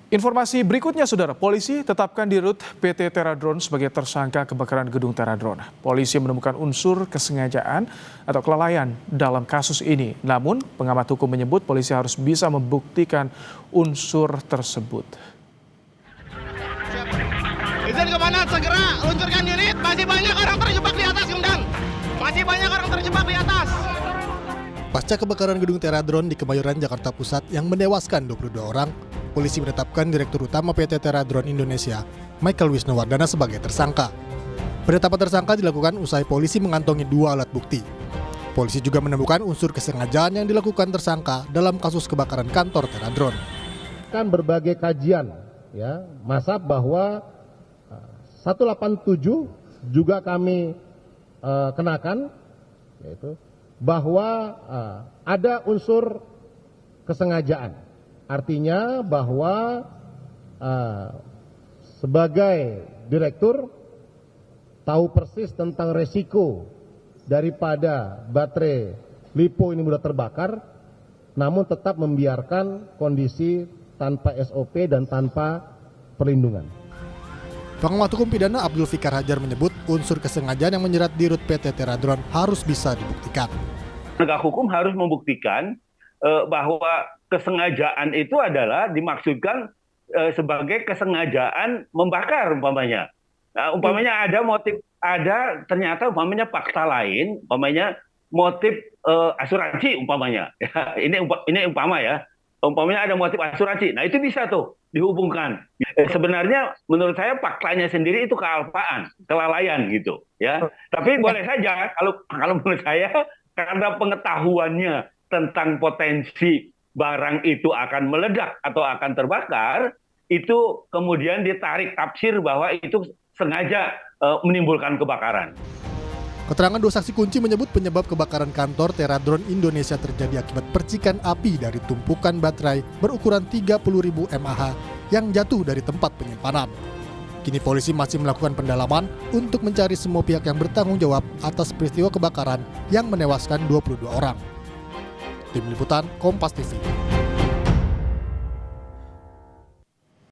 Informasi berikutnya, Saudara. Polisi tetapkan di Rut PT Teradron sebagai tersangka kebakaran gedung Teradron. Polisi menemukan unsur kesengajaan atau kelalaian dalam kasus ini. Namun, pengamat hukum menyebut polisi harus bisa membuktikan unsur tersebut. Izin kemana? Segera luncurkan unit. Masih banyak orang terjebak di atas, Komandan. Masih banyak orang terjebak di atas. Pasca kebakaran gedung Teradron di Kemayoran, Jakarta Pusat yang menewaskan 22 orang, polisi menetapkan Direktur Utama PT Teradron Indonesia, Michael Wisnuwardana sebagai tersangka. Penetapan tersangka dilakukan usai polisi mengantongi 2 alat bukti. Polisi juga menemukan unsur kesengajaan yang dilakukan tersangka dalam kasus kebakaran kantor Teradron. Kan berbagai kajian, ya, masa bahwa 187 juga kami kenakan, yaitu bahwa ada unsur kesengajaan. Artinya bahwa sebagai direktur tahu persis tentang resiko daripada baterai LiPo ini mudah terbakar, namun tetap membiarkan kondisi tanpa SOP dan tanpa perlindungan. Pengamat hukum pidana Abdul Fikar Hajar menyebut unsur kesengajaan yang menjerat di Rut PT Teradron harus bisa dibuktikan. Penegak hukum harus membuktikan bahwa kesengajaan itu adalah dimaksudkan sebagai kesengajaan membakar umpamanya. Nah, umpamanya ada motif, ada ternyata umpamanya fakta lain, umpamanya motif asuransi umpamanya. Ya, ini umpama ya. Umpamanya ada motif asuransi. Nah, itu bisa tuh dihubungkan. Sebenarnya menurut saya faktanya sendiri itu kealpaan, kelalaian gitu, ya. Tapi boleh saja kalau menurut saya karena pengetahuannya tentang potensi barang itu akan meledak atau akan terbakar, itu kemudian ditarik tafsir bahwa itu sengaja menimbulkan kebakaran. Keterangan 2 saksi kunci menyebut penyebab kebakaran kantor Teradron Indonesia terjadi akibat percikan api dari tumpukan baterai berukuran 30.000 mAh yang jatuh dari tempat penyimpanan. Kini polisi masih melakukan pendalaman untuk mencari semua pihak yang bertanggung jawab atas peristiwa kebakaran yang menewaskan 22 orang. Tim Liputan Kompas TV.